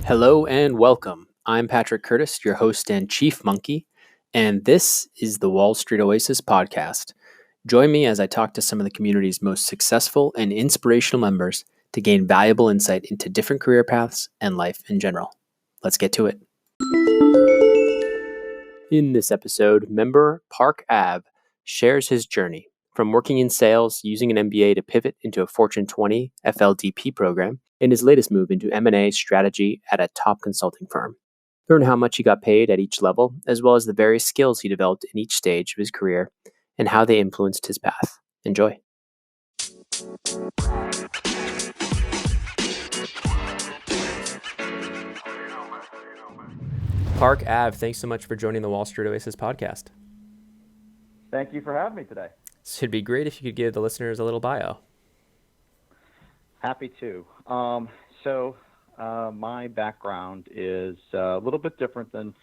Hello and welcome. I'm Patrick Curtis, your host and chief monkey, and this is the Wall Street Oasis Podcast. Join me as I talk to some of the community's most successful and inspirational members to gain valuable insight into different career paths and life in general. Let's get to it. In this episode, member Park Ave shares his journey from working in sales, using an MBA to pivot into a Fortune 20 FLDP program, and his latest move into M&A strategy at a top consulting firm. Learn how much he got paid at each level, as well as the various skills he developed in each stage of his career and how they influenced his path. Enjoy. Park Ave, thanks so much for joining the Wall Street Oasis podcast. Thank you for having me today. It'd be great if you could give the listeners a little bio. Happy to. My background is a little bit different than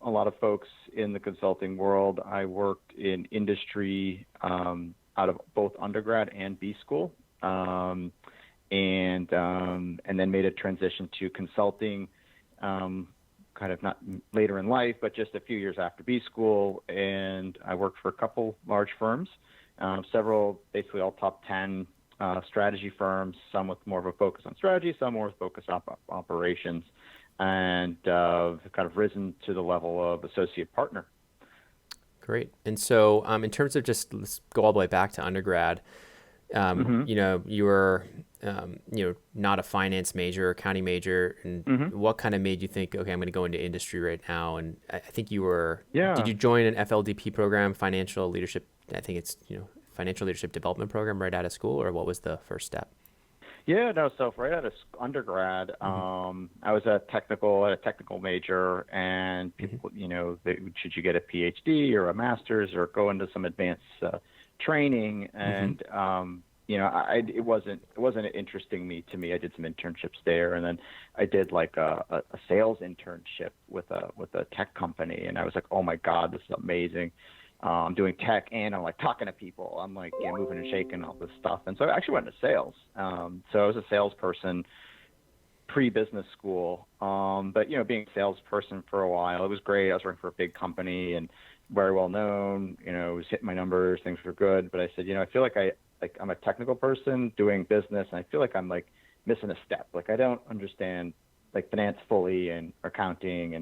a lot of folks in the consulting world. I worked in industry out of both undergrad and B school, and then made a transition to consulting, kind of not later in life, but just a few years after B school. And I worked for a couple large firms, several, basically all top 10 strategy firms, some with more of a focus on strategy, some more with focus on operations, and kind of risen to the level of associate partner. Great. And so in terms of just, let's go all the way back to undergrad, you were, not a finance major, accounting major, and what kind of made you think, okay, I'm going to go into industry right now? And I think you were, did you join an FLDP program, financial leadership? I think it's, financial leadership development program right out of school, or what was the first step? Yeah, no. So right out of undergrad, I was a technical major, and people, should you get a PhD or a master's or go into some advanced training? And it wasn't interesting to me. I did some internships there, and then I did like a sales internship with a tech company, and I was like, oh my God, this is amazing. I'm doing tech and I'm like talking to people. I'm like, moving and shaking, all this stuff. And so I actually went into sales. So I was a salesperson pre-business school. But being a salesperson for a while, it was great. I was working for a big company and very well known, was hitting my numbers, things were good. But I said, I feel like I'm a technical person doing business, and I feel like I'm like missing a step. Like I don't understand like finance fully and accounting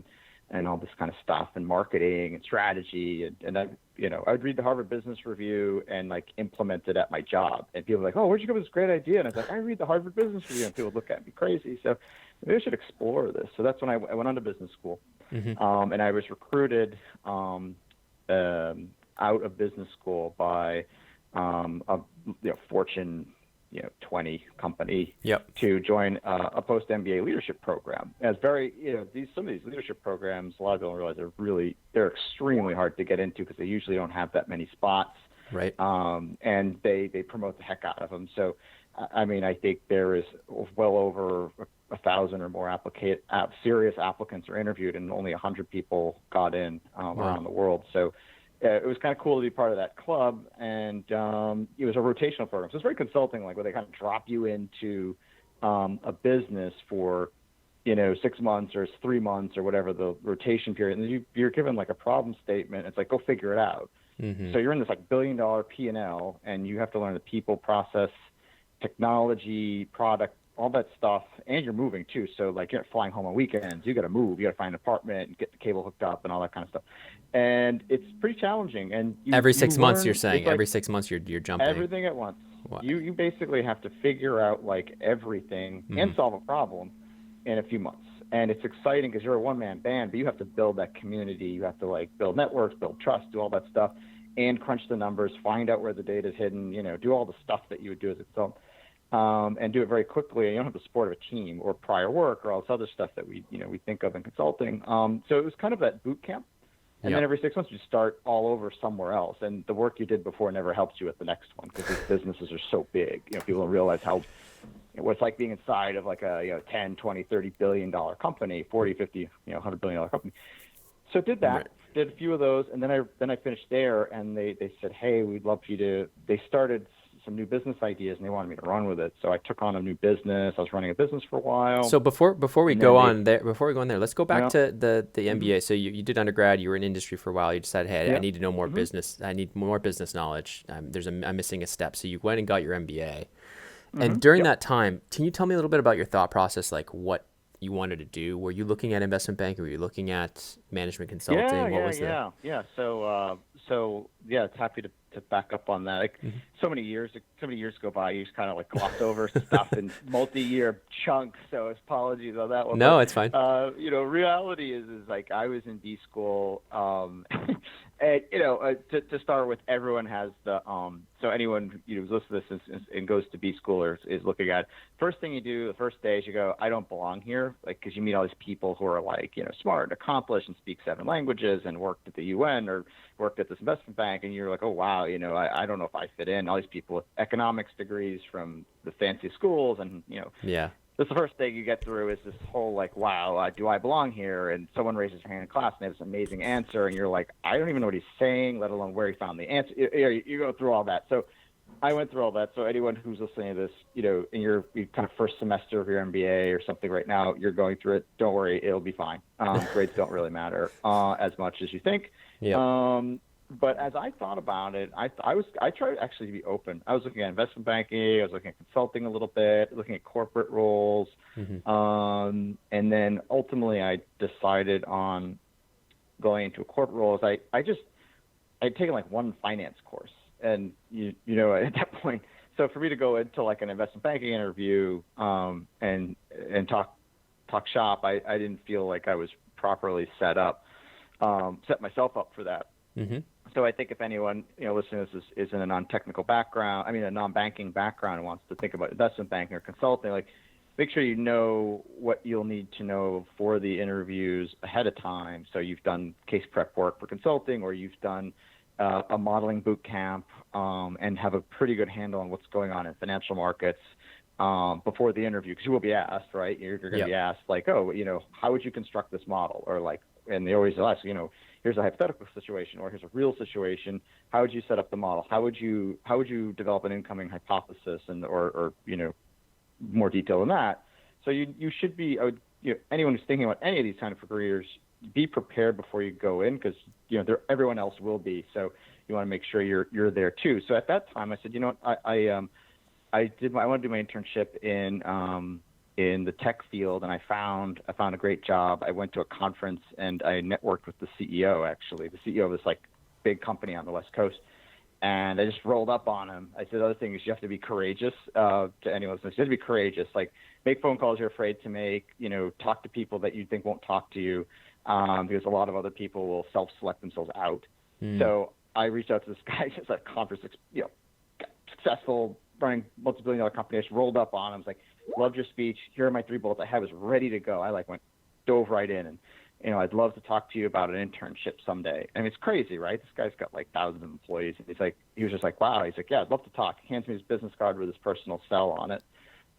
and all this kind of stuff and marketing and strategy. And I'd read the Harvard Business Review and like implement it at my job. And people were like, oh, where'd you come with this great idea? And I was like, I read the Harvard Business Review, and people would look at me crazy. So maybe I should explore this. So that's when I went on to business school. And I was recruited out of business school by a Fortune 20 company to join a post-MBA leadership program. As some of these leadership programs, a lot of people don't realize they're extremely hard to get into because they usually don't have that many spots. Right. And they promote the heck out of them. So, I mean, I think there is well over 1,000 or more serious applicants are interviewed, and only 100 people got in around the world. So it was kind of cool to be part of that club, and it was a rotational program. So it's very consulting, like where they kind of drop you into a business for, 6 months or 3 months or whatever the rotation period. And you're given like a problem statement. It's like, go figure it out. So you're in this like $1 billion P&L, and you have to learn the people, process, technology, product, all that stuff, and you're moving too. So like you're flying home on weekends, you got to move, you got to find an apartment and get the cable hooked up and all that kind of stuff. And it's pretty challenging. And every 6 months, you're saying every 6 months you're jumping everything at once. Wow. You basically have to figure out like everything and solve a problem in a few months. And it's exciting because you're a one-man band, but you have to build that community. You have to like build networks, build trust, do all that stuff, and crunch the numbers, find out where the data is hidden, do all the stuff that you would do as a consultant. And do it very quickly. You don't have the support of a team or prior work or all this other stuff that we think of in consulting. So it was kind of that boot camp. And then every 6 months you start all over somewhere else. And the work you did before never helps you with the next one because these businesses are so big. People don't realize what it's like being inside of like a 10, 20, $30 billion company, 40, 50, $100 billion company. So did that, did a few of those. And then I finished there, and they said, hey, we'd love for you to, they started some new business ideas, and they wanted me to run with it. So I took on a new business. I was running a business for a while. So before we go on there, let's go back to the MBA. So you did undergrad, you were in industry for a while. You decided, hey, I need to know more business. I need more business knowledge. I'm missing a step. So you went and got your MBA. And during that time, can you tell me a little bit about your thought process, like what you wanted to do? Were you looking at investment banking? Were you looking at management consulting? So it's happy to back up on that. Like so many years go by, you just kind of like gloss over stuff in multi-year chunks. So apologies on that one. No, it's fine. Reality is like I was in B school, and to start with, everyone has the so anyone who's listening to this and goes to B school or is looking at it, first thing you do the first day is you go, I don't belong here, like, because you meet all these people who are like smart and accomplished and speak 7 languages and worked at the UN or worked at this investment bank, and you're like, oh wow, I don't know if I fit in. All these people with economics degrees from the fancy schools, and that's the first thing you get through is this whole like, wow, do I belong here? And someone raises their hand in class and they have this amazing answer, and you're like, I don't even know what he's saying, let alone where he found the answer. You go through all that. So I went through all that. So anyone who's listening to this, in your kind of first semester of your MBA or something right now, you're going through it. Don't worry, it'll be fine. Grades don't really matter as much as you think. But as I thought about it, I tried actually to be open. I was looking at investment banking, I was looking at consulting a little bit, looking at corporate roles, and then ultimately I decided on going into a corporate role. I'd taken like one finance course, and at that point, so for me to go into like an investment banking interview and talk shop, I didn't feel like I was properly set myself up for that. So I think if anyone listening to this is in a non-technical background, a non-banking background, and wants to think about investment banking or consulting, like, make sure you know what you'll need to know for the interviews ahead of time. So you've done case prep work for consulting, or you've done a modeling boot camp, and have a pretty good handle on what's going on in financial markets before the interview, because you will be asked, right? You're going to be asked like, oh, how would you construct this model, or like, and they always ask, here's a hypothetical situation, or here's a real situation. How would you set up the model? How would you develop an incoming hypothesis, and or more detail than that? So you should be, anyone who's thinking about any of these kind of careers, be prepared before you go in, because everyone else will be. So you want to make sure you're there too. So at that time, I said, I want to do my internship in the tech field, and I found a great job. I went to a conference and I networked with the CEO, actually, the CEO of this like big company on the West Coast. And I just rolled up on him. I said, the other thing is you have to be courageous, to anyone listening. You have to be courageous, like make phone calls you're afraid to make, talk to people that you think won't talk to you, because a lot of other people will self-select themselves out. So I reached out to this guy just at a conference, successful, running multi-billion-dollar company. I just rolled up on him. I was like, loved your speech. Here are my 3 bullets. I was ready to go. I dove right in, and I'd love to talk to you about an internship someday. It's crazy, right? This guy's got like thousands of employees. And he was just like, wow. He's like, yeah, I'd love to talk. Hands me his business card with his personal cell on it.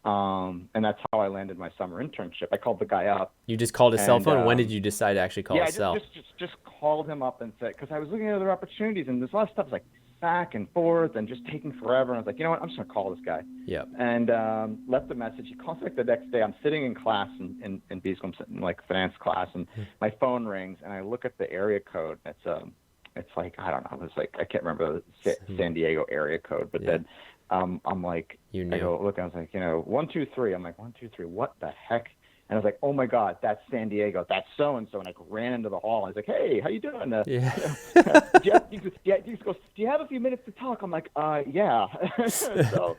And that's how I landed my summer internship. I called the guy up. You just called his cell phone? When did you decide to actually call his cell? Just called him up and said, because I was looking at other opportunities, and there's a lot of stuff like back and forth and just taking forever. And I was like, you know what? I'm just going to call this guy. And left a message. He calls like the next day. I'm sitting in class in B school. I'm sitting in like finance class, and my phone rings, and I look at the area code. It's like, I don't know. It's like, I can't remember the San Diego area code, but then I'm like, I go look, I was like, 123. I'm like, 123. What the heck? And I was like, oh my God, that's San Diego. That's so-and-so. And I ran into the hall. I was like, hey, how you doing? He goes, do you have a few minutes to talk? I'm like, yeah. So,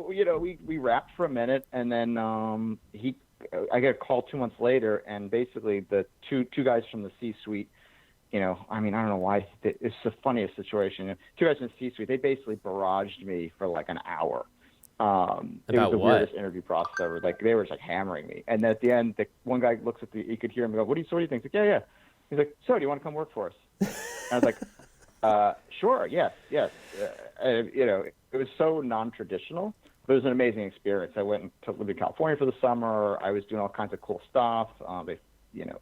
we wrapped for a minute, and then I get a call 2 months later, and basically the two guys from the C-suite, I don't know why. It's the funniest situation. 2 guys in the C-suite, they basically barraged me for like an hour. It was the weirdest interview process ever. Like, they were just like hammering me. And then at the end, one guy looks at you could hear him go, what do you think? He's like, yeah. He's like, so do you want to come work for us? And I was like, sure, yes. It was so non-traditional, but it was an amazing experience. I went to live in California for the summer. I was doing all kinds of cool stuff.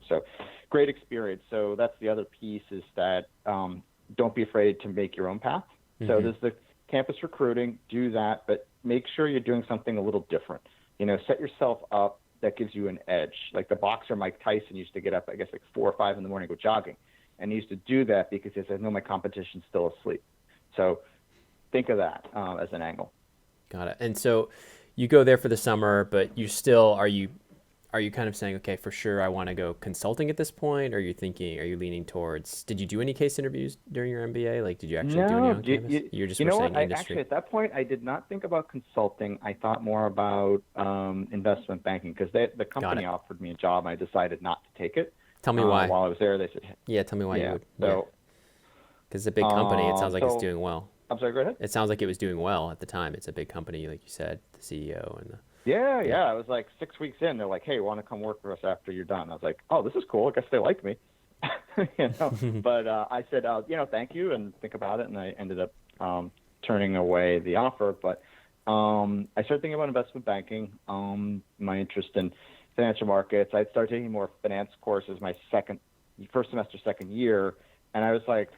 So great experience. So that's the other piece, is that don't be afraid to make your own path. So there's campus recruiting, do that, but make sure you're doing something a little different. Set yourself up that gives you an edge. Like the boxer Mike Tyson used to get up, I guess, like 4 or 5 in the morning, go jogging. And he used to do that because he said, no, my competition's still asleep. So think of that as an angle. Got it. And so you go there for the summer, but you still, are you kind of saying, okay, for sure, I want to go consulting at this point? Or are you leaning towards, did you do any case interviews during your MBA? Like, did you actually do any on campus? You're just saying industry. Actually, at that point, I did not think about consulting. I thought more about investment banking because the company offered me a job and I decided not to take it. Tell me why. While I was there, they said, yeah, tell me why you would. So, because it's a big company, it sounds like it's doing well. I'm sorry, go ahead. It sounds like it was doing well at the time. It's a big company, like you said, the CEO and the... Yeah. I was like 6 weeks in. They're like, hey, want to come work for us after you're done? I was like, oh, this is cool. I guess they like me. But I said, thank you and think about it. And I ended up turning away the offer. But I started thinking about investment banking, my interest in financial markets. I started taking more finance courses my first semester, second year. And I was like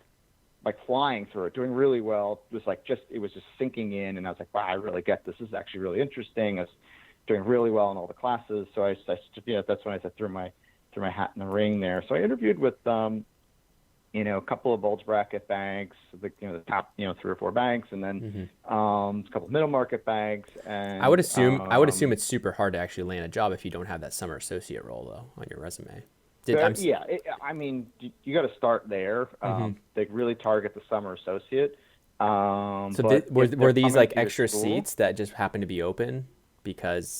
flying through it, doing really well. It was just sinking in. And I was like, wow, I really get this. This is actually really interesting. I was doing really well in all the classes. So that's when I threw my hat in the ring there. So I interviewed with, a couple of bulge bracket banks, the top, 3 or 4 banks, and then a couple of middle market banks. And I would assume it's super hard to actually land a job if you don't have that summer associate role though on your resume. You got to start there. They really target the summer associate. Were these like extra seats that just happened to be open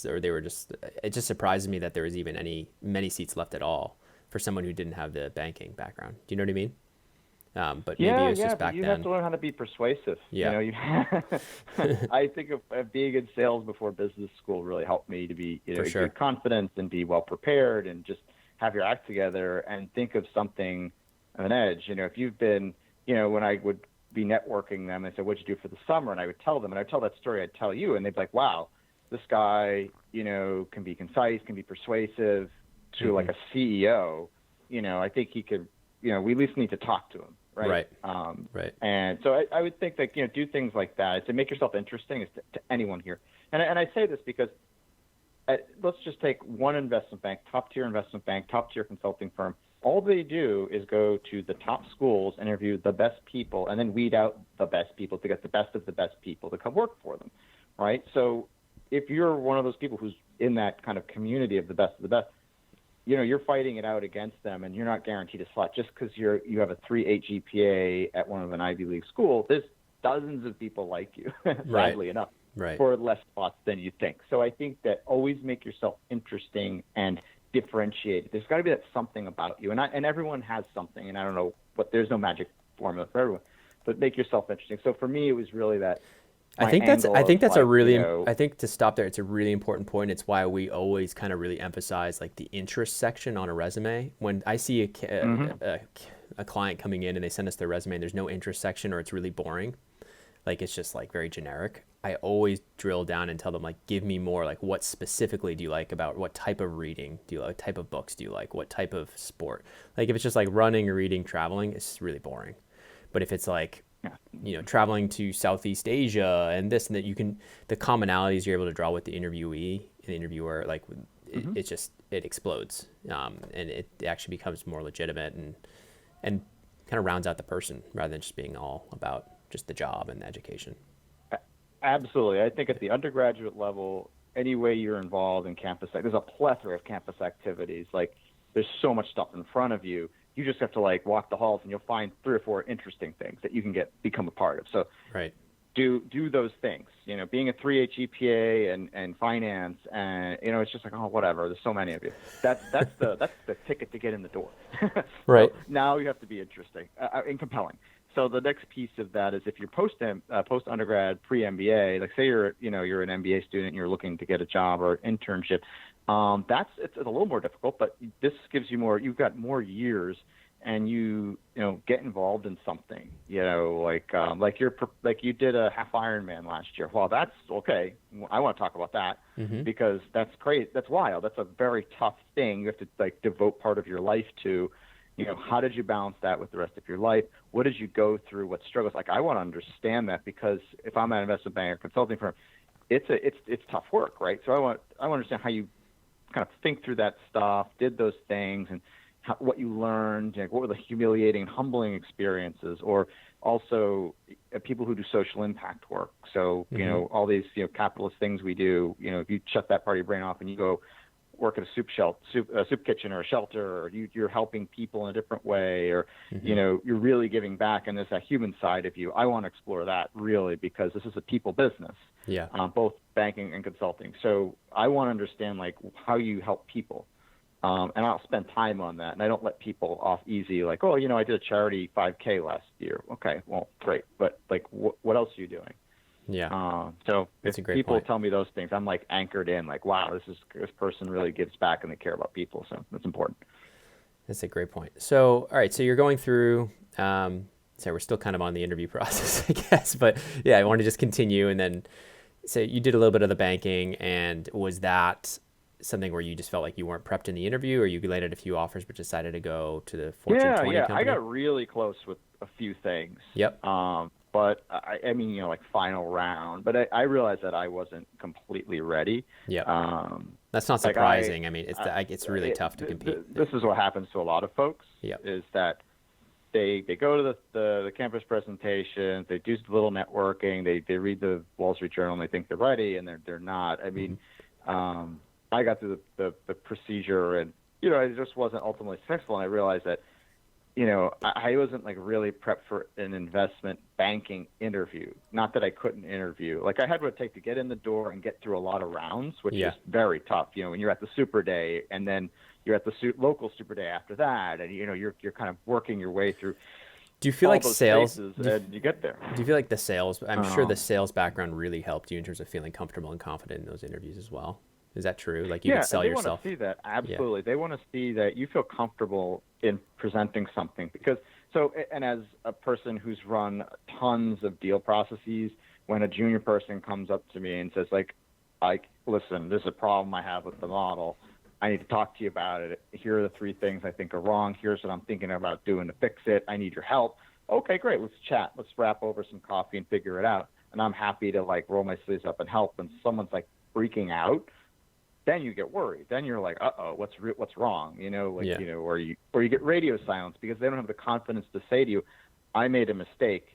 or they were it just surprises me that there was even many seats left at all for someone who didn't have the banking background. Do you know what I mean? But maybe it was just back then. You have to learn how to be persuasive. Yeah. I think of being in sales before business school really helped me to be, sure. good confidence and be well prepared and just have your act together and think of something of an edge. If you've been, when I would be networking them, they said, what'd you do for the summer? And I would tell them, and I'd tell that story, I'd tell you, and they'd be like, wow, this guy, can be concise, can be persuasive to like a CEO. I think he could, we at least need to talk to him. Right. Right. And so I would think that, do things like that to make yourself interesting to anyone here. And I say this because let's just take one investment bank, top tier consulting firm. All they do is go to the top schools, interview the best people, and then weed out the best people to get the best of the best people to come work for them. Right. So if you're one of those people who's in that kind of community of the best, you're fighting it out against them, and you're not guaranteed a slot just because you have a 3.8 GPA at one of an Ivy League school. There's dozens of people like you, sadly enough, for less spots than you think. So I think that always make yourself interesting and differentiated. There's got to be that something about you, and everyone has something, and I don't know there's no magic formula for everyone, but make yourself interesting. So for me, it was really that. I think to stop there, it's a really important point. It's why we always kind of really emphasize like the interest section on a resume. When I see a client coming in and they send us their resume and there's no interest section or it's really boring, like it's just like very generic, I always drill down and tell them like, give me more, like what specifically do you like about what type of reading do you like, what type of books do you like, what type of sport? Like if it's just like running, reading, traveling, it's really boring. But if it's like, traveling to Southeast Asia and this and that, the commonalities you're able to draw with the interviewee and the interviewer, like it explodes, and it actually becomes more legitimate and kind of rounds out the person rather than just being all about just the job and the education. Absolutely. I think at the undergraduate level, any way you're involved in campus, there's a plethora of campus activities. Like there's so much stuff in front of you. You just have to like walk the halls and you'll find 3 or 4 interesting things that you can become a part of. So do those things, being a 3.8 GPA and finance and, it's just like, oh, whatever. There's so many of you. That's the ticket to get in the door. Right. So now you have to be interesting and compelling. So the next piece of that is if you're post undergrad, pre-MBA, like say you're an MBA student and you're looking to get a job or an internship, it's a little more difficult, but this gives you you've got more years and you get involved in something, like you did a half Ironman last year. Well, that's okay. I want to talk about that because that's great. That's wild. That's a very tough thing. You have to like devote part of your life to, how did you balance that with the rest of your life? What did you go through? What struggles? Like, I want to understand that, because if I'm an investment bank or consulting firm, it's tough work, right? So I want to understand how you kind of think through that stuff, did those things, and what you learned, what were the humiliating and humbling experiences, or also people who do social impact work. So, all these, capitalist things we do, if you shut that part of your brain off and you go work at a soup kitchen or a shelter, or you're helping people in a different way, or, you're really giving back, and there's that human side of you. I want to explore that, really, because this is a people business, both banking and consulting. So I want to understand, like, how you help people. And I'll spend time on that. And I don't let people off easy, like, oh, I did a charity 5K last year. Okay, well, great. But, like, what else are you doing? Yeah. So that's if a great people point. tell me those things, I'm, like, anchored in, like, wow, this person really gives back and they care about people. So that's important. That's a great point. So, all right. So you're going through, so we're still kind of on the interview process, I guess. But, yeah, I want to just continue. And then, so you did a little bit of the banking. And was that something where you just felt like you weren't prepped in the interview, or you landed a few offers but decided to go to the Fortune 20 company? I got really close with a few things. Yep. But I mean, like, final round. But I realized that I wasn't completely ready. Yep. That's not surprising. I mean, it's really tough to compete. This is what happens to a lot of folks. Yep. Is that they go to the campus presentations, they do a little networking, they read the Wall Street Journal, and they think they're ready, and they're not. I mean, I got through the procedure, and it just wasn't ultimately successful. And I realized that I wasn't, like, really prepped for an investment banking interview. Not that I couldn't interview. Like, I had what it take to get in the door and get through a lot of rounds, which is very tough. When you're at the Super Day, and then you're at the local Super Day after that, and you're kind of working your way through. Do you feel like sales? And you get there. Do you feel like the sales? I'm sure the sales background really helped you in terms of feeling comfortable and confident in those interviews as well. Is that true? Like, you can sell yourself? Yeah, they want to see that. Absolutely. They want to see that you feel comfortable in presenting something. And as a person who's run tons of deal processes, when a junior person comes up to me and says, like, listen, this is a problem I have with the model. I need to talk to you about it. Here are the 3 things I think are wrong. Here's what I'm thinking about doing to fix it. I need your help. Okay, great. Let's chat. Let's wrap over some coffee and figure it out. And I'm happy to, like, roll my sleeves up and help. And someone's, like, freaking out, then you get worried. Then you're like, what's wrong? Or you get radio silence because they don't have the confidence to say to you, I made a mistake.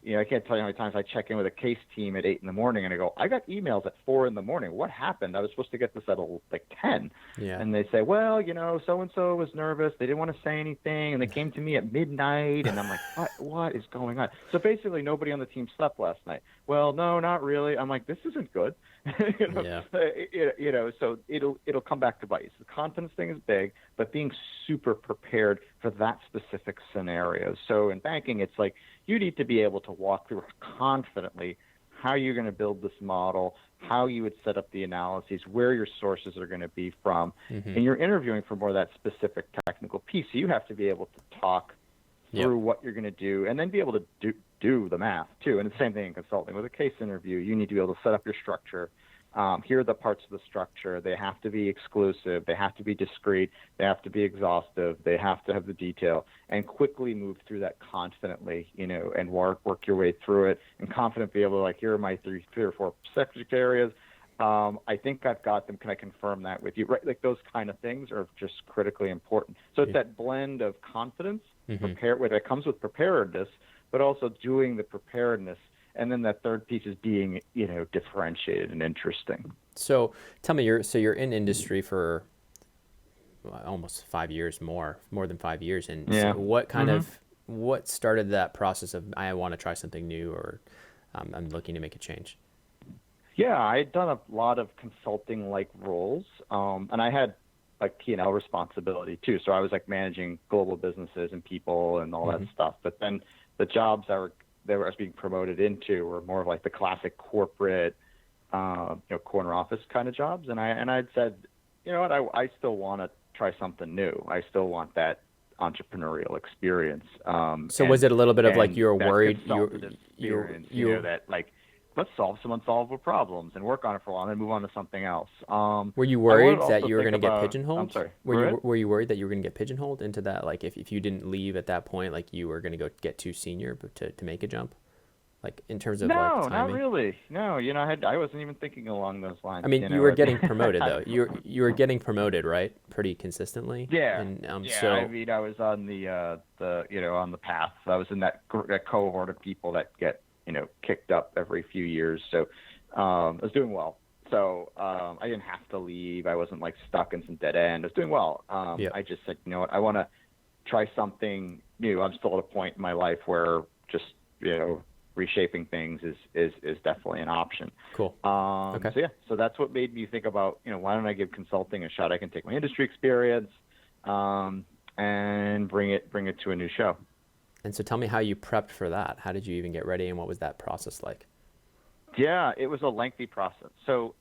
I can't tell you how many times I check in with a case team at 8 in the morning and I go, I got emails at 4 in the morning. What happened? I was supposed to get this at like 10. Yeah. And they say, well, so-and-so was nervous. They didn't want to say anything. And they came to me at midnight. And I'm like, what is going on? So basically nobody on the team slept last night. Well, no, not really. I'm like, this isn't good. So it'll come back to bite you. So the confidence thing is big, but being super prepared for that specific scenario. So in banking, it's like you need to be able to walk through confidently how you're going to build this model, how you would set up the analyses, where your sources are going to be from. And you're interviewing for more of that specific technical piece. So you have to be able to talk through what you're going to do and then be able to do the math too. And the same thing in consulting. With a case interview, you need to be able to set up your structure. Here are the parts of the structure. They have to be exclusive. They have to be discreet. They have to be exhaustive. They have to have the detail, and quickly move through that confidently, and work your way through it, and confidently be able to, like, here are my three or four subject areas. I think I've got them. Can I confirm that with you? Right, like those kind of things are just critically important. So it's that blend of confidence, that comes with preparedness, but also doing the preparedness. And then that third piece is being, differentiated and interesting. So tell me, you're in industry for almost 5 years, more than 5 years. And so what kind of, what started that process of, I want to try something new, or I'm looking to make a change? Yeah, I had done a lot of consulting-like roles, and I had like P&L responsibility too. So I was like managing global businesses and people and all that stuff. But then the jobs I was being promoted into were more of like the classic corporate, corner office kind of jobs. And I'd said, you know what, I still want to try something new. I still want that entrepreneurial experience. So was it a little bit of like you were worried? You that like let's solve some unsolvable problems and work on it for a while and then move on to something else. Were you I worried would that also you were think going to get about, I'm pigeonholed? sorry, Were you worried that you were going to get pigeonholed into that? Like if you didn't leave at that point, like you were going to go get too senior to make a jump? Like in terms of like No, not timing? really. No, I wasn't even thinking along those lines. I mean, you were getting promoted though. You were getting promoted, right? Pretty consistently. Yeah, And yeah. I so mean, I was on on the path. I was in that cohort of people that get kicked up every few years. So I was doing well. So I didn't have to leave. I wasn't like stuck in some dead end. I was doing well. yeah. I just said, you know what, I want to try something new. I'm still at a point in my life where just reshaping things is definitely an option. Cool. Okay. So that's what made me think about, why don't I give consulting a shot? I can take my industry experience and bring it to a new show. And so tell me how you prepped for that. How did you even get ready and what was that process like? Yeah, it was a lengthy process. So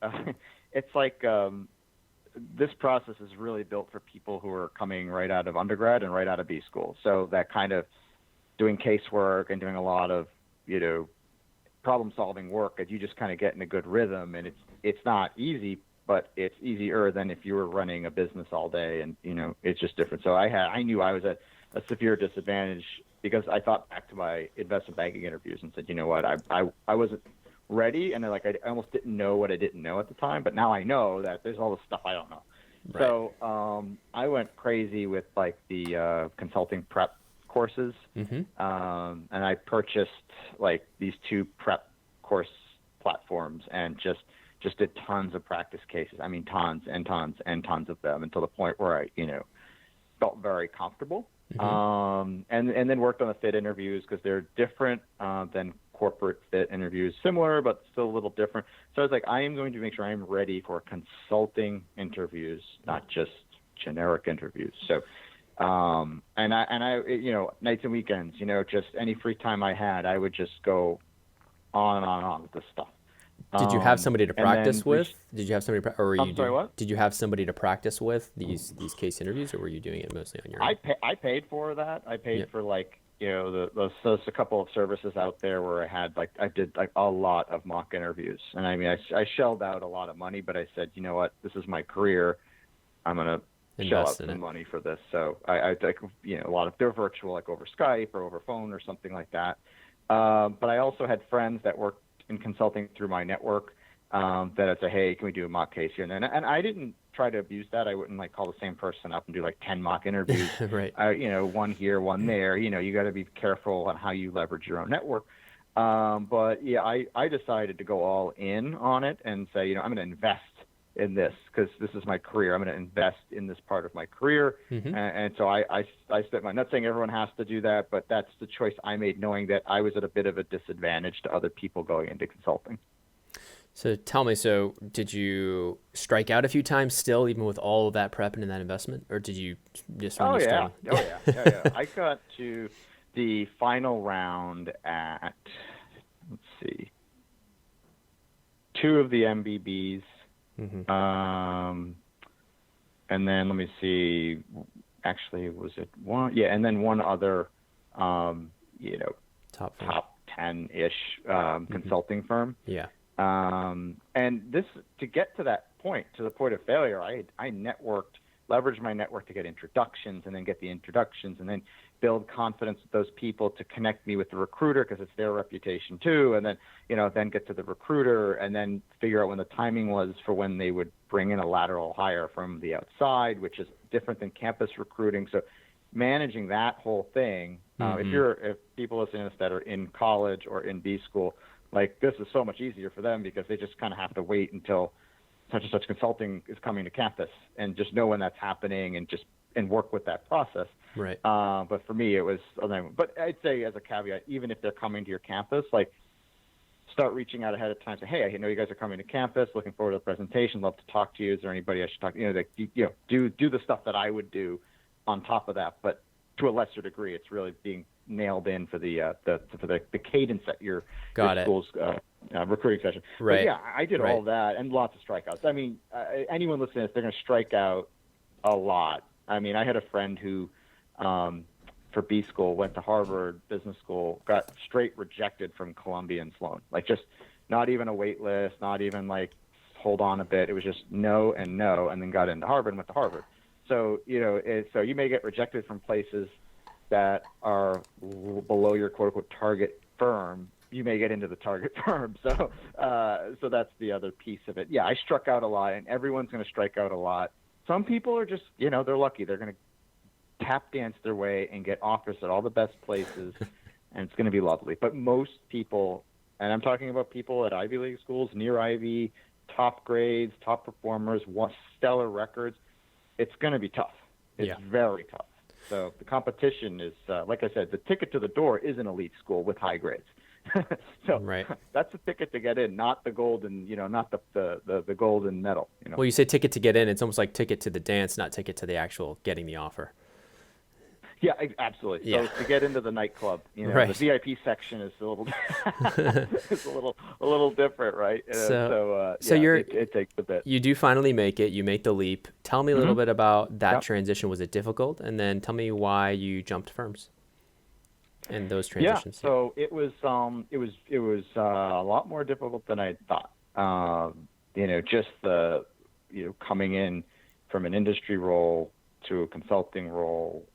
it's like this process is really built for people who are coming right out of undergrad and right out of B school. So that kind of doing casework and doing a lot of problem solving work, as you just kind of get in a good rhythm, and it's not easy, but it's easier than if you were running a business all day, and it's just different. So I knew I was at a severe disadvantage because I thought back to my investment banking interviews and said, you know what, I wasn't ready, and I almost didn't know what I didn't know at the time, but now I know that there's all this stuff I don't know. Right. So I went crazy with like the consulting prep courses, and I purchased like these 2 prep course platforms and just did tons of practice cases. I mean, tons and tons and tons of them until the point where I felt very comfortable. And then worked on the fit interviews because they're different than corporate fit interviews, similar but still a little different. So I was like, I am going to make sure I'm ready for consulting interviews, not just generic interviews. So and I nights and weekends, just any free time I had, I would just go on and on with this stuff. Did you have somebody to practice with? Did you have somebody, or were you? Sorry, what? Did you have somebody to practice with these case interviews, or were you doing it mostly on your own? I paid for that. I paid for like there's a couple of services out there where I did like a lot of mock interviews, and I mean I shelled out a lot of money, but I said, you know what, this is my career. I'm gonna shell out some money for this. So I like a lot of, they're virtual, like over Skype or over phone or something like that. But I also had friends that worked in consulting through my network that I'd say, hey, can we do a mock case here? And I didn't try to abuse that. I wouldn't like call the same person up and do like 10 mock interviews, right? One here, one there. You got to be careful on how you leverage your own network. But yeah, I decided to go all in on it and say, I'm going to invest in this because this is my career. I'm going to invest in this part of my career. And so I spent I'm not saying everyone has to do that, but that's the choice I made, knowing that I was at a bit of a disadvantage to other people going into consulting. So tell me, did you strike out a few times still, even with all of that prep and that investment, or did you just? Yeah. I got to the final round at, let's see, 2 of the MBBs. And then let me see, actually, was it one? Yeah. And then one other, top 10-ish, consulting firm. Yeah. And this, to get to that point, to the point of failure, I leveraged my network to get introductions and then get the introductions and then build confidence with those people to connect me with the recruiter because it's their reputation too. And then, then get to the recruiter and then figure out when the timing was for when they would bring in a lateral hire from the outside, which is different than campus recruiting. So managing that whole thing, if people listening to this that are in college or in B school, like this is so much easier for them because they just kind of have to wait until such and such consulting is coming to campus and just know when that's happening and work with that process. Right. But for me, it was, but I'd say as a caveat, even if they're coming to your campus, like start reaching out ahead of time. Say, hey, I know you guys are coming to campus. Looking forward to the presentation. Love to talk to you. Is there anybody I should talk to? Do the stuff that I would do on top of that, but to a lesser degree. It's really being nailed in for the cadence at your school's recruiting session. Right. But yeah, I did all that and lots of strikeouts. I mean, anyone listening to this, they're going to strike out a lot. I mean, I had a friend who, for B school, went to Harvard Business School, got straight rejected from Columbia and Sloan. Like just not even a wait list, not even like hold on a bit. It was just no, and then got into Harvard and went to Harvard. So, so you may get rejected from places that are below your quote unquote target firm. You may get into the target firm. So, so that's the other piece of it. Yeah, I struck out a lot, and everyone's going to strike out a lot. Some people are just, they're lucky. They're going to tap dance their way and get offers at all the best places, and it's going to be lovely. But most people, and I'm talking about people at Ivy League schools, near Ivy, top grades, top performers, stellar records, it's going to be tough. It's very tough. So the competition is, like I said, the ticket to the door is an elite school with high grades. So that's the ticket to get in, not the golden, not the golden medal. Well, you say ticket to get in. It's almost like ticket to the dance, not ticket to the actual getting the offer. Yeah, absolutely. So to get into the nightclub, the VIP section is a little, it's a little different, right? So it takes a bit. You do finally make it. You make the leap. Tell me a little bit about that transition. Was it difficult? And then tell me why you jumped firms and those transitions. Yeah. So it was a lot more difficult than I thought. Just the coming in from an industry role to a consulting role.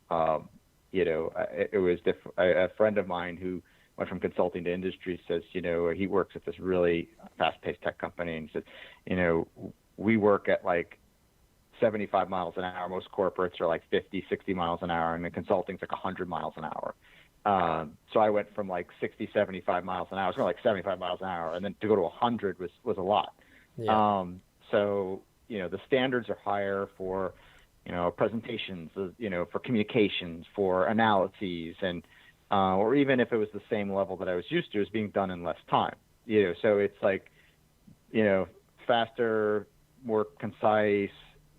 It was different. A friend of mine who went from consulting to industry says, he works at this really fast-paced tech company, and he said, we work at like 75 miles an hour. Most corporates are like 50, 60 miles an hour, and the consulting's like 100 miles an hour. So I went from like 60, 75 miles an hour. I was going like 75 miles an hour, and then to go to 100 was a lot. Yeah. So the standards are higher for presentations, for communications, for analyses, and or even if it was the same level that I was used to, it's being done in less time. So it's like, faster, more concise,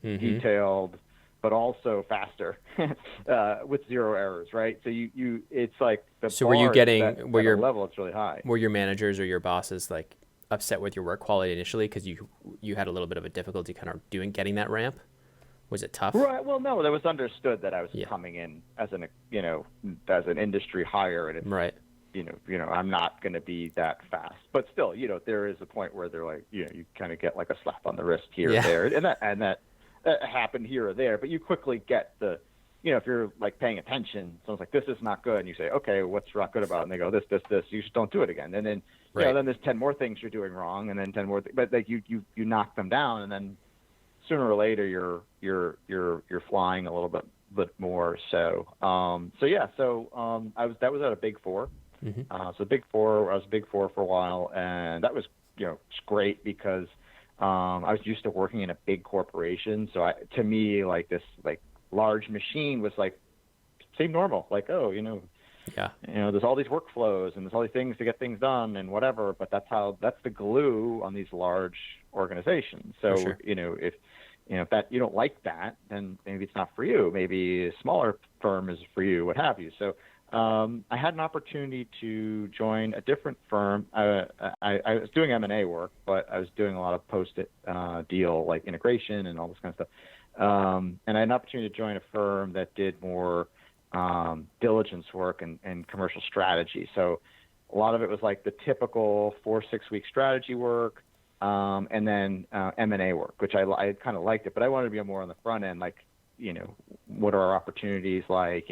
detailed, but also faster, with zero errors, right? So it's like the so were you getting where your level it's really high. Were your managers or your bosses like upset with your work quality initially because you had a little bit of a difficulty kind of getting that ramp? Was it tough? Right. Well, no, that was understood that I was coming in as an industry hire, and it's, I'm not going to be that fast. But still, there is a point where they're like, you kind of get like a slap on the wrist here or there, and that happened here or there. But you quickly get the, if you're like paying attention, someone's like, this is not good, and you say, okay, what's not good about it? And they go, this, you just don't do it again. And then, then there's 10 more things you're doing wrong, and then 10 more, but like you knock them down, and then sooner or later you're flying a little bit more. So that was at a Big Four. So Big Four, I was Big Four for a while, and that was it's great because I was used to working in a big corporation. So to me, like this like large machine was like seemed normal. Like there's all these workflows and there's all these things to get things done and whatever. But that's the glue on these large organizations. So if that you don't like that, then maybe it's not for you. Maybe a smaller firm is for you, what have you. So I had an opportunity to join a different firm. I was doing M&A work, but I was doing a lot of post-it deal like integration and all this kind of stuff. And I had an opportunity to join a firm that did more diligence work and commercial strategy. So a lot of it was like the typical 4-6 week strategy work. And then M&A work, which I kind of liked it, but I wanted to be more on the front end, like, what are our opportunities like,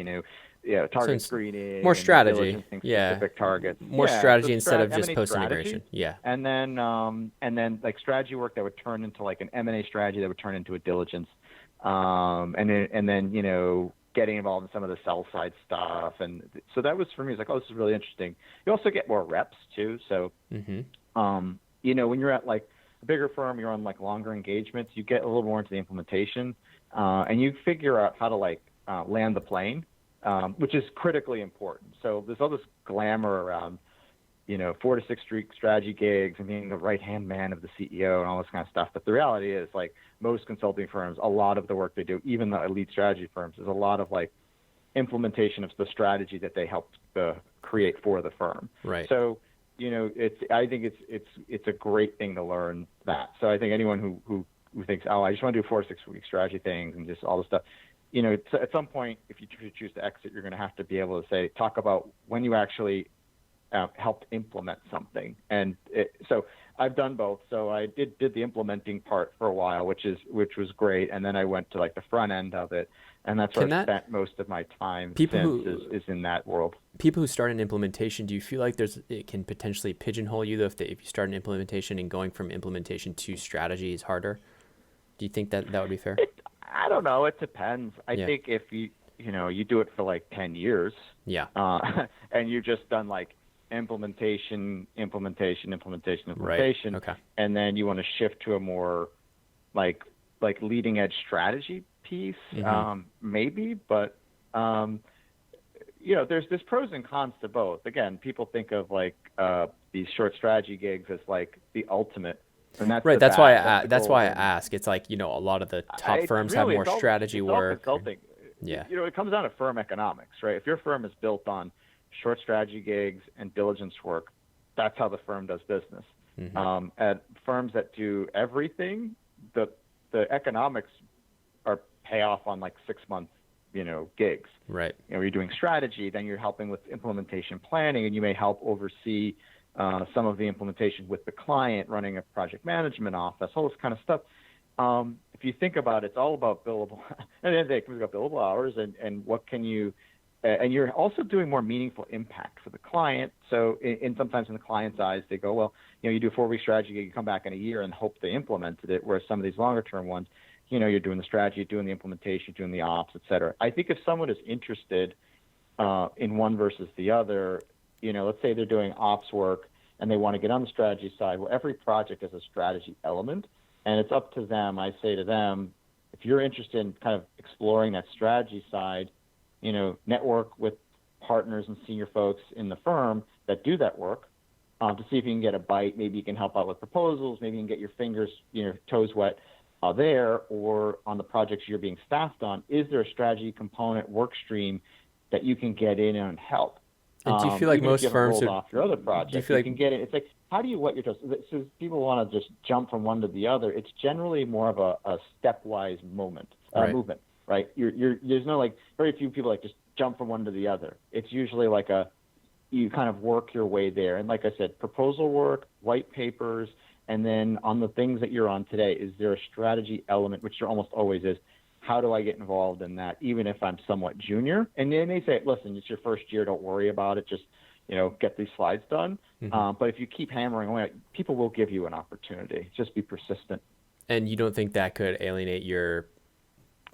target screening, more strategy, specific targets, more strategy instead of just post integration, and then like strategy work that would turn into like an M&A strategy that would turn into a diligence, and then getting involved in some of the sell side stuff, and so that was for me. It's like, oh, this is really interesting. You also get more reps too, so. When you're at like a bigger firm, you're on like longer engagements, you get a little more into the implementation, and you figure out how to like land the plane, which is critically important. So there's all this glamour around, 4 to 6 week strategy gigs and being the right-hand man of the CEO and all this kind of stuff. But the reality is like most consulting firms, a lot of the work they do, even the elite strategy firms, is a lot of like implementation of the strategy that they helped create for the firm. Right. So, I think it's a great thing to learn that. So I think anyone who thinks, oh, I just want to do 4 to 6 week strategy things and just all this stuff, at some point, if you choose to exit, you're going to have to be able to talk about when you actually helped implement something. And so I've done both. So I did the implementing part for a while, which was great. And then I went to like the front end of it. And that's where I've spent most of my time is in that world. People who start an implementation, do you feel like it can potentially pigeonhole you though if you start an implementation and going from implementation to strategy is harder? Do you think that would be fair? I don't know. It depends. I think if you do it for like 10 years, and you've just done like implementation, right. Okay. And then you want to shift to a more like leading edge strategy piece, maybe, but there's pros and cons to both. Again, people think of like these short strategy gigs as like the ultimate. And that's right. That's why I ask. It's like, a lot of the top firms have more strategy work. Consulting. Yeah. It comes down to firm economics, right? If your firm is built on short strategy gigs and diligence work, that's how the firm does business. At firms that do everything, the economics are pay off on like 6 month, gigs. Right. You're doing strategy, then you're helping with implementation planning, and you may help oversee some of the implementation with the client, running a project management office, all this kind of stuff. If you think about it, it's all about billable. At the end of the day, it's about billable hours and what can you, and you're also doing more meaningful impact for the client. So sometimes in the client's eyes, they go, well, you do a 4-week strategy, you come back in a year and hope they implemented it. Whereas some of these longer term ones, you're doing the strategy, doing the implementation, doing the ops, et cetera. I think if someone is interested in one versus the other, let's say they're doing ops work and they want to get on the strategy side. Well, every project has a strategy element, and it's up to them. I say to them, if you're interested in kind of exploring that strategy side, network with partners and senior folks in the firm that do that work to see if you can get a bite. Maybe you can help out with proposals. Maybe you can get your fingers, toes wet there, or on the projects you're being staffed on. Is there a strategy component work stream that you can get in and help? And do you feel like most firms off your other projects, do you feel like can get it? It's like, how do you wet your toes? So people want to just jump from one to the other. It's generally more of a stepwise movement, right? There's no like very few people like just jump from one to the other. It's usually like you kind of work your way there. And like I said, proposal work, white papers, and then on the things that you're on today, is there a strategy element, which there almost always is? How do I get involved in that, even if I'm somewhat junior? And then they say, listen, it's your first year. Don't worry about it. Just, get these slides done. But if you keep hammering away, people will give you an opportunity. Just be persistent. And you don't think that could alienate your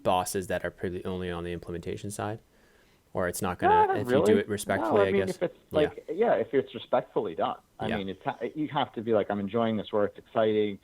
bosses that are probably only on the implementation side? Or it's not going to, if you do it respectfully, I guess. If it's if it's respectfully done. I mean, you have to be like, I'm enjoying this work. It's exciting.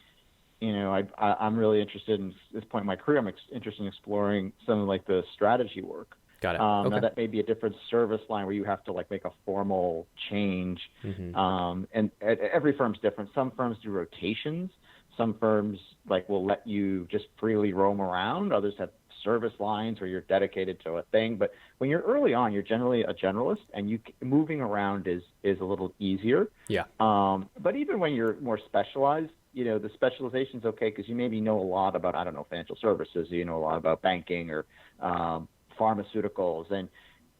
I'm really interested in this point in my career. I'm interested in exploring some of like the strategy work. Got it. Now that may be a different service line where you have to like make a formal change. And every firm's different. Some firms do rotations. Some firms like will let you just freely roam around. Others have service lines where you're dedicated to a thing. But when you're early on, you're generally a generalist, and moving around is a little easier. Yeah. But even when you're more specialized, the specialization's okay because you maybe know a lot about, I don't know, financial services. You know a lot about banking or pharmaceuticals,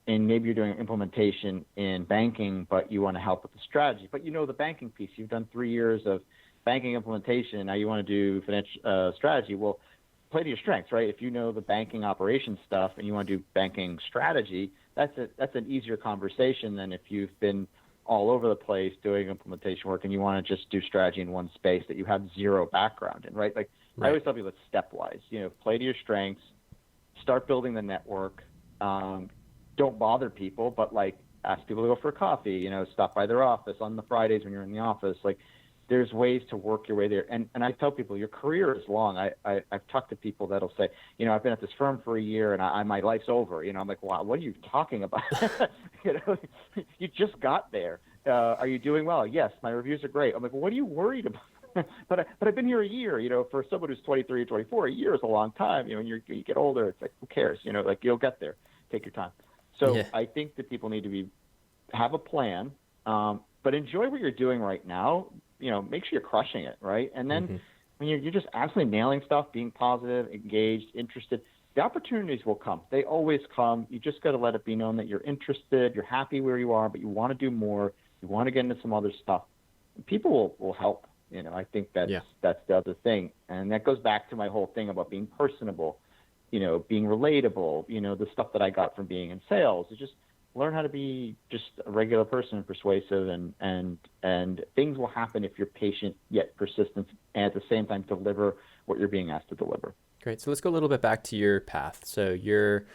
and maybe you're doing implementation in banking, but you want to help with the strategy. But the banking piece. You've done 3 years of banking implementation. Now you want to do financial strategy. Well, play to your strengths, right? If you know the banking operations stuff and you want to do banking strategy, that's an easier conversation than if you've been all over the place doing implementation work and you want to just do strategy in one space that you have zero background in, right? Like I always tell people it's stepwise. Play to your strengths, start building the network. Don't bother people, but like ask people to go for a coffee. Stop by their office on the Fridays when you're in the office. Like there's ways to work your way there. And I tell people your career is long. I've talked to people that'll say, I've been at this firm for a year and my life's over. I'm like, wow, what are you talking about? You just got there. Are you doing well? Yes, my reviews are great. I'm like, well, what are you worried about? but I've been here a year. For someone who's 23 or 24, a year is a long time. When you get older, it's like, who cares? Like you'll get there. Take your time. So I think that people need to have a plan, but enjoy what you're doing right now. Make sure you're crushing it, right? And then when you're just absolutely nailing stuff, being positive, engaged, interested, the opportunities will come. They always come. You just got to let it be known that you're interested, you're happy where you are, but you want to do more. you want to get into some other stuff, people will help. I think that's the other thing. And that goes back to my whole thing about being personable, being relatable, the stuff that I got from being in sales is just learn how to be just a regular person and persuasive, and things will happen if you're patient yet persistent, and at the same time deliver what you're being asked to deliver. Great. So let's go a little bit back to your path. So you're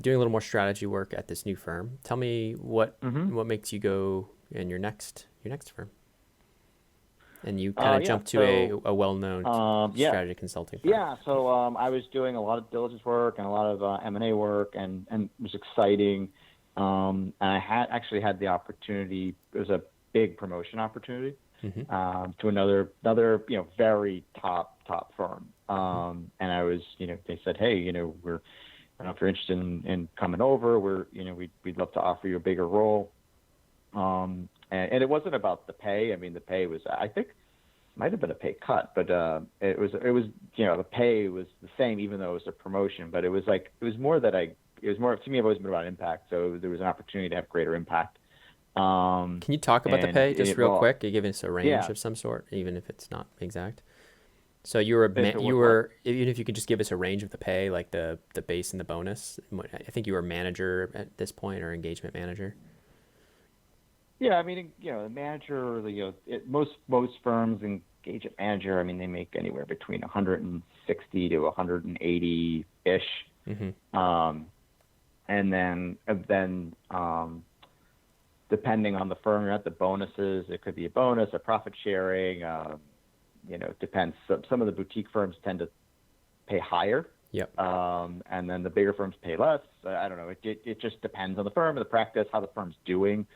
doing a little more strategy work at this new firm. Tell me what makes you go in your next firm. And you kind of jumped to a well-known strategy consulting firm. Yeah, so I was doing a lot of diligence work and a lot of M&A work, and it was exciting. And I had the opportunity. It was a big promotion opportunity to another very top firm. And I was, they said, hey, I don't know if you're interested in coming over. We'd love to offer you a bigger role. And it wasn't about the pay. I mean, the pay was, I think, might have been a pay cut, but it was the pay was the same, even though it was a promotion. But it was more to me. I've always been about impact, so there was an opportunity to have greater impact. Can you talk about the pay just real quick? You give us a range of some sort, even if it's not exact. So even if you could just give us a range of the pay, like the base and the bonus. I think you were a manager at this point, or engagement manager. Yeah, I mean, the manager, most firms engage a manager. I mean, they make anywhere between 160 to 180 ish, and then depending on the firm you're at, the bonuses. It could be a bonus, a profit sharing. Depends. Some of the boutique firms tend to pay higher. Yep. And then the bigger firms pay less. I don't know. It just depends on the firm and the practice, how the firm's doing.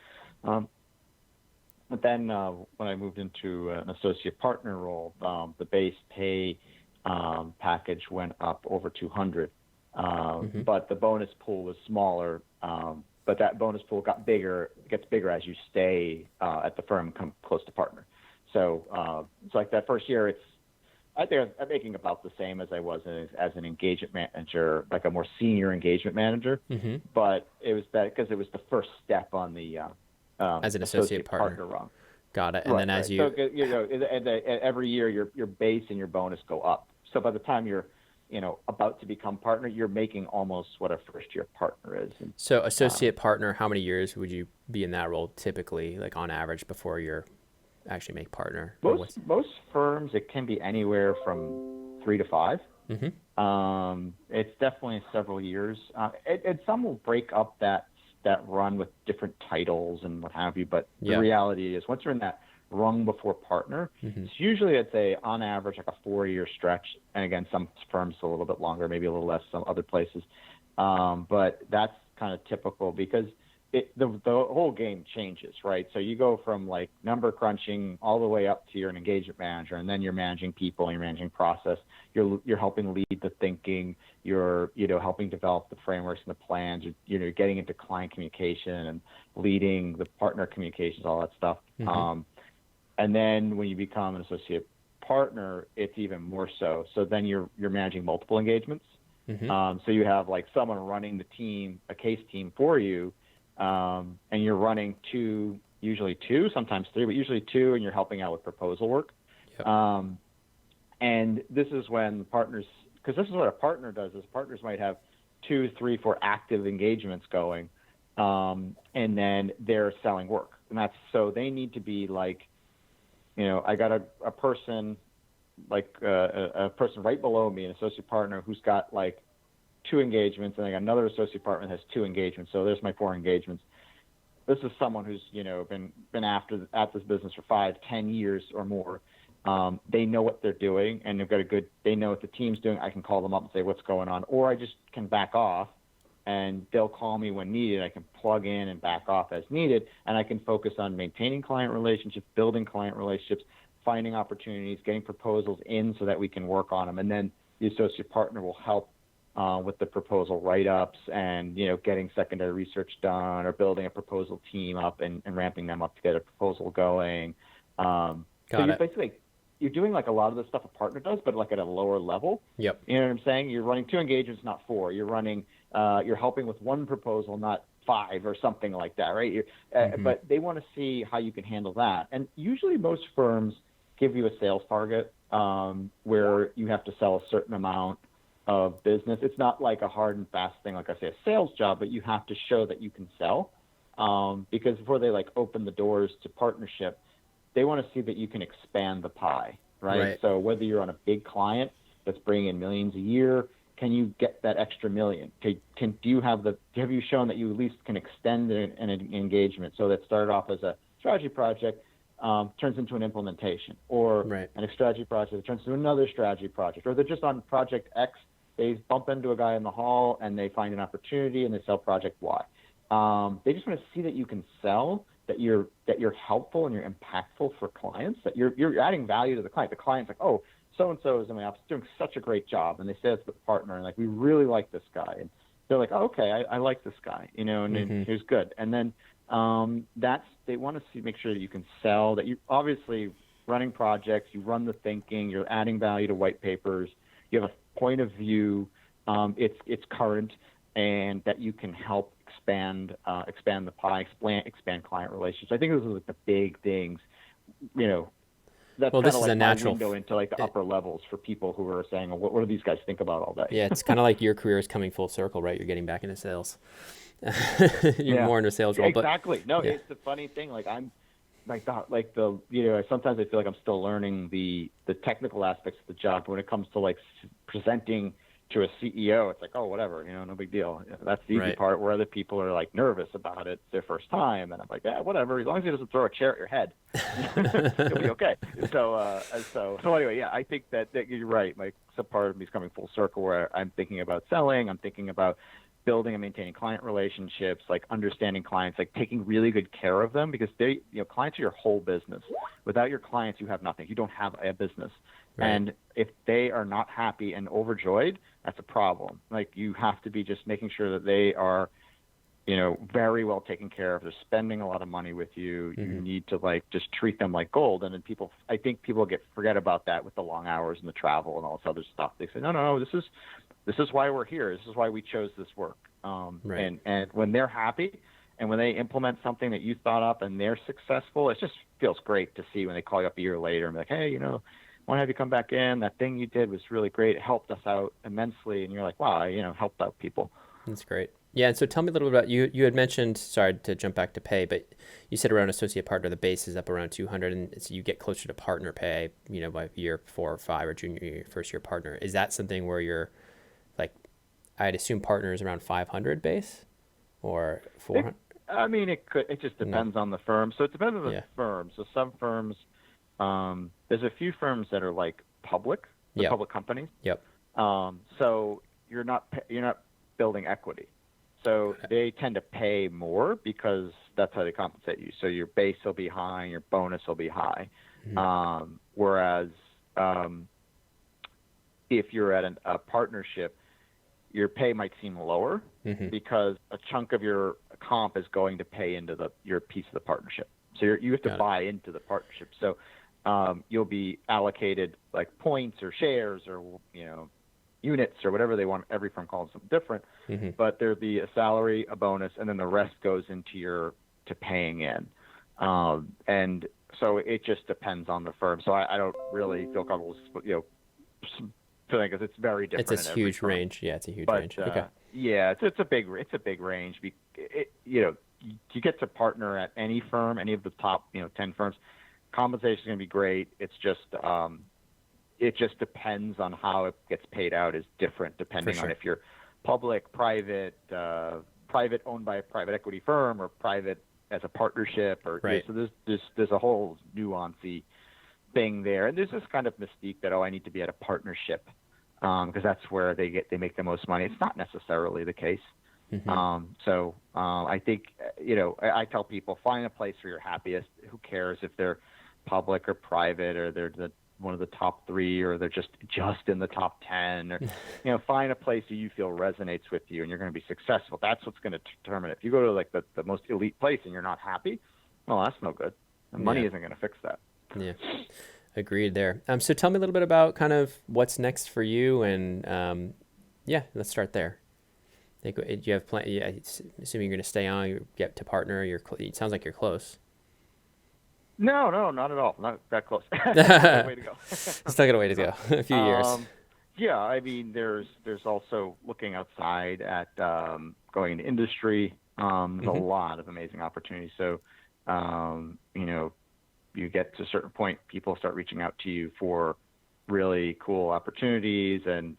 But then when I moved into an associate partner role, the base pay package went up over 200, but the bonus pool was smaller. But that bonus pool gets bigger as you stay at the firm and come close to partner. So it's like that first year, I think I'm making about the same as I was as an engagement manager, like a more senior engagement manager. But it was because it was the first step on the as an associate partner rung. Got it. And then as you, every year your base and your bonus go up. So by the time you're, about to become partner, you're making almost what a first year partner is. And, so associate partner, how many years would you be in that role typically, like on average, before you're actually make partner? Most firms, it can be anywhere from 3 to 5. It's definitely several years. And some will break up that run with different titles and what have you. But the reality is, once you're in that rung before partner, it's usually, I'd say, on average, like a 4-year stretch. And again, some firms a little bit longer, maybe a little less, some other places. But that's kind of typical because the whole game changes, right? So you go from like number crunching all the way up to you're an engagement manager, and then you're managing people and you're managing process. You're helping lead the thinking. You're helping develop the frameworks and the plans. You're getting into client communication and leading the partner communications, all that stuff. And then when you become an associate partner, it's even more so. So then you're managing multiple engagements. So you have like someone running the team, a case team for you. And you're running usually two, sometimes 3, but usually 2, and you're helping out with proposal work. And this is when partners, because this is what a partner does, is partners might have 2, 3, 4 active engagements going, and then they're selling work. And so they need to be like, I got a person, like a person right below me, an associate partner who's got like 2 engagements, and I got another associate partner that has 2 engagements. So there's my 4 engagements. This is someone who's been at this business for 5, 10 years or more. They know what they're doing, and they know what the team's doing. I can call them up and say what's going on, or I just can back off, and they'll call me when needed. I can plug in and back off as needed, and I can focus on maintaining client relationships, building client relationships, finding opportunities, getting proposals in so that we can work on them, and then the associate partner will help with the proposal write-ups and, getting secondary research done or building a proposal team up and ramping them up to get a proposal going. You're doing like a lot of the stuff a partner does, but like at a lower level. Yep. You know what I'm saying? You're running 2 engagements, not 4. You're running, you're helping with 1 proposal, not 5 or something like that, right? But they want to see how you can handle that. And usually most firms give you a sales target where you have to sell a certain amount of business. It's not like a hard and fast thing, like I say, a sales job, but you have to show that you can sell because before they like open the doors to partnership, they want to see that you can expand the pie, right? So whether you're on a big client that's bringing in millions a year, can you get that extra million? Have you shown that you at least can extend an engagement so that started off as a strategy project turns into an implementation, or an strategy project that turns into another strategy project, or they're just on project X, they bump into a guy in the hall and they find an opportunity and they sell project Y. They just want to see that you can sell, that you're helpful and you're impactful for clients, that you're adding value to the client. The client's like, oh, so-and-so is in my office doing such a great job. And they say it's the partner and like, we really like this guy. And they're like, oh, okay, I like this guy, and he's good. And then they want to make sure that you can sell, that you obviously running projects, you run the thinking, you're adding value to white papers, you have a point of view, it's current, and that you can help expand the pie, expand client relations. I think those are like the big things, That's kind of like my window into like the upper levels for people who are saying, well, what do these guys think about all day? Yeah, it's kind of like your career is coming full circle, right? You're getting back into sales. You're more in a sales role. Exactly. It's the funny thing. Like I'm sometimes I feel like I'm still learning the technical aspects of the job. But when it comes to like presenting to a CEO, it's like, oh, whatever, no big deal. That's the easy part, where other people are like nervous about it their first time. And I'm like, yeah, whatever. As long as he doesn't throw a chair at your head, it'll be okay. So anyway, yeah, I think that you're right. Like some part of me is coming full circle where I'm thinking about selling. I'm thinking about building and maintaining client relationships, like understanding clients, like taking really good care of them, because clients are your whole business. Without your clients, you have nothing. You don't have a business. And if they are not happy and overjoyed, that's a problem. Like you have to be just making sure that they are, very well taken care of. They're spending a lot of money with you. You need to like just treat them like gold. And then I think people forget about that with the long hours and the travel and all this other stuff. They say, no, this is why we're here. This is why we chose this work. And when they're happy and when they implement something that you thought up and they're successful, it just feels great to see when they call you up a year later and be like, hey, want to have you come back in. That thing you did was really great. It helped us out immensely. And you're like, wow, helped out people. That's great. Yeah. And so tell me a little bit about you had mentioned, sorry to jump back to pay, but you said around associate partner, the base is up around 200. And so you get closer to partner pay, by year 4 or 5 or junior year, first year partner. Is that something where you're like, I'd assume partner is around 500 base or 400? It just depends on the firm. So it depends on the firm. So some firms, there's a few firms that are like public companies. Yep. So you're not building equity. So they tend to pay more because that's how they compensate you. So your base will be high, and your bonus will be high. Whereas if you're at a partnership, your pay might seem lower because a chunk of your comp is going to pay into your piece of the partnership. So you have to buy into the partnership. So you'll be allocated like points or shares or units or whatever they want. Every firm calls them different, but there'll be a salary, a bonus, and then the rest goes into to paying in. And so it just depends on the firm. So I don't really feel comfortable, feeling because it's very different. It's a huge range. Yeah, it's a huge range. Okay. Yeah, it's a big range. You get to partner at any firm, any of the top 10 firms. Compensation is going to be great. It's just it just depends on how it gets paid out is different depending on if you're public, private owned by a private equity firm, or private as a partnership, or so there's a whole nuancy thing there. And there's this kind of mystique that I need to be at a partnership because that's where they make the most money. It's not necessarily the case. So I think I tell people, find a place where you're happiest. Who cares if they're public or private, or they're one of the top 3, or they're just in the top 10, or find a place that you feel resonates with you and you're going to be successful. That's what's going to determine it. If you go to like the most elite place and you're not happy, well, that's no good. And money isn't going to fix that. Yeah, agreed there. So tell me a little bit about kind of what's next for you, and let's start there. Like, do you have plan? Yeah, assuming you're going to stay on, you get to partner. It sounds like you're close. No, not at all. Not that close. Way to go. Still got a way to go. A few years. Yeah, I mean, there's also looking outside at going into industry. There's a lot of amazing opportunities. So, you know, you get to a certain point, people start reaching out to you for really cool opportunities, and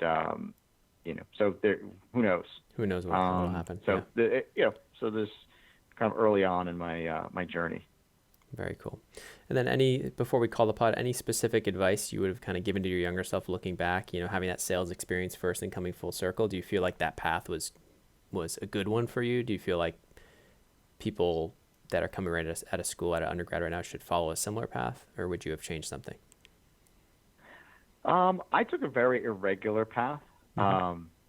you know, so there, who knows? Who knows what will happen? So so this kind of early on in my my journey. Very cool. And then before we call the pod, any specific advice you would have kind of given to your younger self looking back, you know, having that sales experience first and coming full circle? Do you feel like that path was a good one for you? Do you feel like people that are coming right out of school, out of undergrad right now, should follow a similar path, or would you have changed something? I took a very irregular path.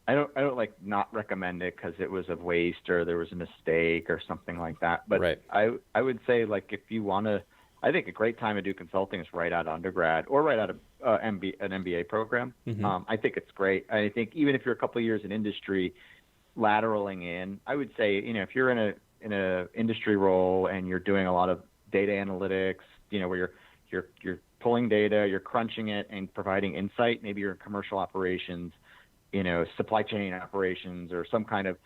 I don't like not recommend it because it was a waste or there was a mistake or something like that. But right. I would say, like, if you want to, I think a great time to do consulting is right out of undergrad or right out of an MBA program. I think it's great. I think even if you're a couple of years in industry, lateraling in, I would say, you know, if you're in a industry role and you're doing a lot of data analytics, you know, where you're pulling data, you're crunching it and providing insight, maybe you're in commercial operations, you know, supply chain operations, or some kind of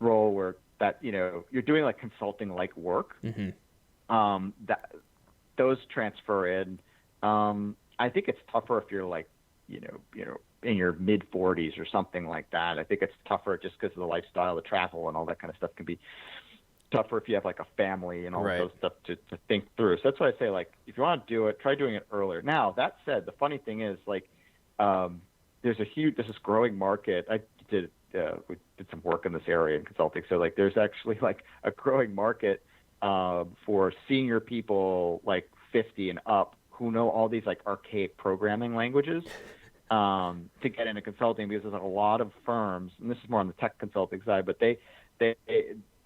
role where that, you know, you're doing like consulting like work, that those transfer in. I think it's tougher if you're like, you know, in your mid 40s or something like that. I think it's tougher just because of the lifestyle, the travel and all that kind of stuff can be tougher if you have like a family and all right. those stuff to think through. So that's why I say, like, if you want to do it, try doing it earlier. Now, that said, the funny thing is, like, there's this growing market. We did some work in this area in consulting. So, like, there's actually like a growing market for senior people like 50 and up who know all these like archaic programming languages to get into consulting, because there's a lot of firms, and this is more on the tech consulting side, but they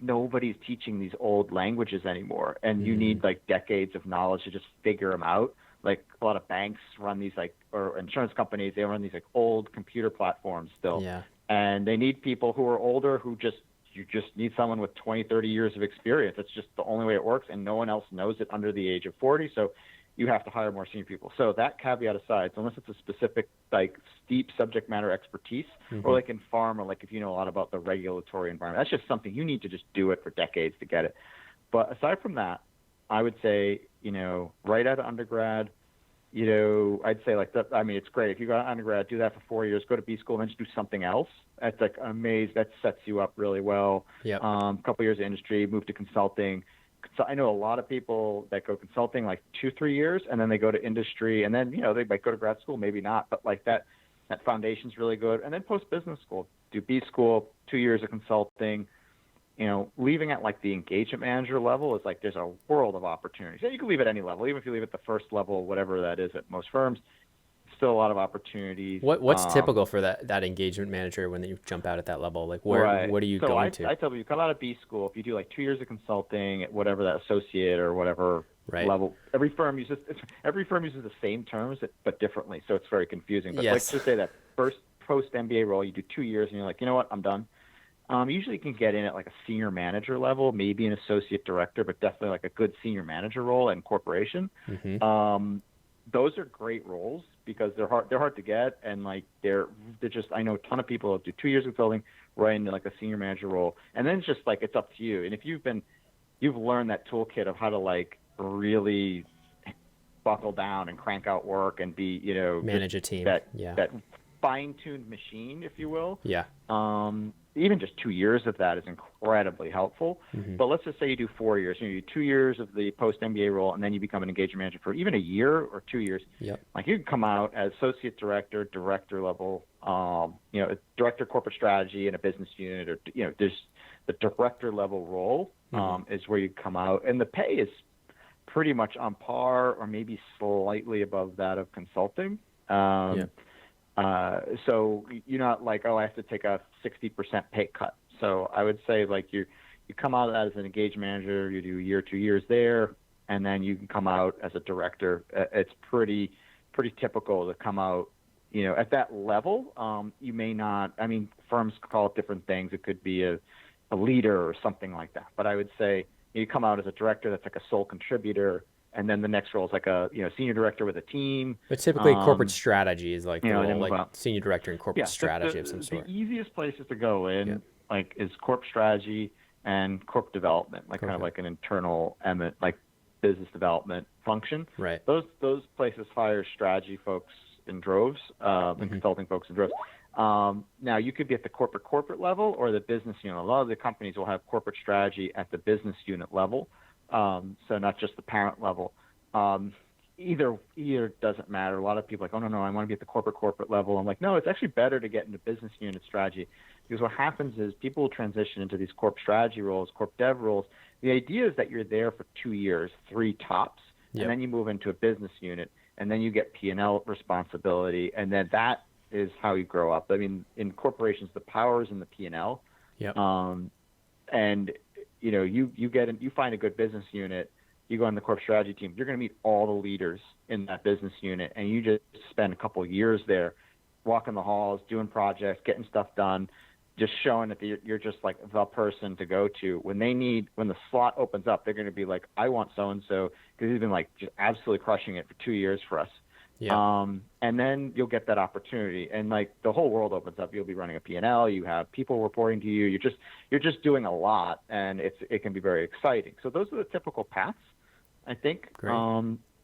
nobody's teaching these old languages anymore, and you need like decades of knowledge to just figure them out. Like, a lot of banks run these, like, or insurance companies, they run these like old computer platforms still. Yeah. And they need people who are older you just need someone with 20, 30 years of experience. That's just the only way it works, and no one else knows it under the age of 40. So you have to hire more senior people. So that caveat aside, so unless it's a specific, like, steep subject matter expertise, or like in pharma, like if you know a lot about the regulatory environment, that's just something you need to just do it for decades to get it. But aside from that, I would say, you know, right out of undergrad, you know, I'd say like that. I mean, it's great if you go to undergrad, do that for 4 years, go to B school, and then just do something else. That's like amazing. That sets you up really well. Yeah. A couple years of industry, move to consulting. So I know a lot of people that go consulting like 2-3 years, and then they go to industry, and then, you know, they might go to grad school, maybe not, but like that foundation's really good. And then post business school, do B school, 2 years of consulting. You know, leaving at like the engagement manager level is like, there's a world of opportunities. And you can leave at any level, even if you leave at the first level, whatever that is at most firms, still a lot of opportunities. What's typical for that engagement manager when you jump out at that level? Like, what are you going to? I tell you, come out of B school, if you do like 2 years of consulting at whatever that associate or whatever level, every firm uses the same terms but differently, so it's very confusing. But let's just say that first post MBA role, you do 2 years and you're like, you know what, I'm done. Usually you can get in at like a senior manager level, maybe an associate director, but definitely like a good senior manager role in corporation. Those are great roles because they're hard to get, and like they're just, I know a ton of people who do 2 years of consulting right into like a senior manager role, and then it's just like, it's up to you. And if you've learned that toolkit of how to like really buckle down and crank out work and be, you know, manage a team, that fine-tuned machine, if you will. Yeah. Even just 2 years of that is incredibly helpful. But let's just say you do 4 years. You do 2 years of the post-MBA role, and then you become an engagement manager for even a year or 2 years. Yep. Like, you can come out as associate director, director level, you know, director of corporate strategy in a business unit, or, you know, there's the director level role is where you come out. And the pay is pretty much on par or maybe slightly above that of consulting. So you're not like, oh, I have to take a 60% pay cut. So I would say, like, you come out as an engagement manager, you do a year, 2 years there, and then you can come out as a director. It's pretty typical to come out at that level, you may not, I mean, firms call it different things. It could be a leader or something like that. But I would say you come out as a director that's like a sole contributor, and then the next role is like a senior director with a team. But typically corporate strategy is like the role, like up. senior director in corporate strategy of some sort. The easiest places to go in like is corp strategy and corp development, like kind of like an internal like business development function. Right. Those places hire strategy folks in droves, and consulting folks in droves. Now you could be at the corporate level or the business unit. A lot of the companies will have corporate strategy at the business unit level. So not just the parent level. Either doesn't matter. A lot of people are like, oh no, I want to be at the corporate level. I'm like, no, it's actually better to get into business unit strategy, because what happens is people will transition into these corp strategy roles, corp dev roles. The idea is that you're there for 2 years, 3 tops, and then you move into a business unit, and then you get P&L responsibility, and then that is how you grow up. I mean, in corporations, the power is in the P&L. And you find a good business unit, you go on the corp strategy team, you're going to meet all the leaders in that business unit, and you just spend a couple of years there walking the halls, doing projects, getting stuff done, just showing that you're just like the person to go to. When the slot opens up, they're going to be like, I want so-and-so, because he's been like just absolutely crushing it for 2 years for us. And then you'll get that opportunity, and like the whole world opens up. You'll be running a P&L. You have people reporting to you. You're just doing a lot, and it can be very exciting. So those are the typical paths, I think. Great.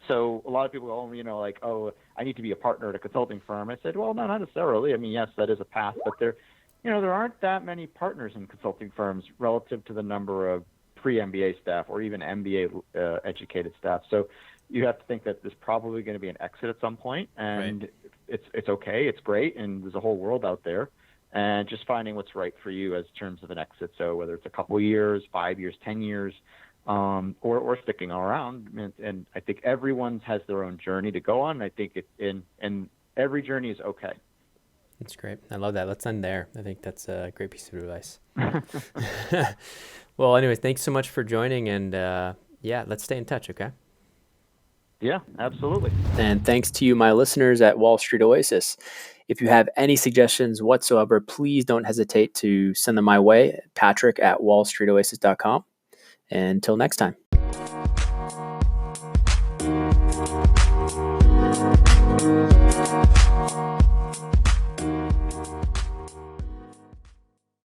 So a lot of people go, like, oh, I need to be a partner at a consulting firm. I said, well, no, not necessarily. I mean, yes, that is a path, but there aren't that many partners in consulting firms relative to the number of pre-MBA staff or even MBA educated staff. So you have to think that there's probably going to be an exit at some point, and it's okay, it's great, and there's a whole world out there, and just finding what's right for you as terms of an exit. So whether it's a couple years, 5 years, 10 years, or sticking around, and I think everyone has their own journey to go on. I think and every journey is okay. That's great. I love that. Let's end there. I think that's a great piece of advice. Well, anyways, thanks so much for joining, and let's stay in touch, okay? Yeah, absolutely. And thanks to you, my listeners at Wall Street Oasis. If you have any suggestions whatsoever, please don't hesitate to send them my way, patrick@wallstreetoasis.com. And until next time.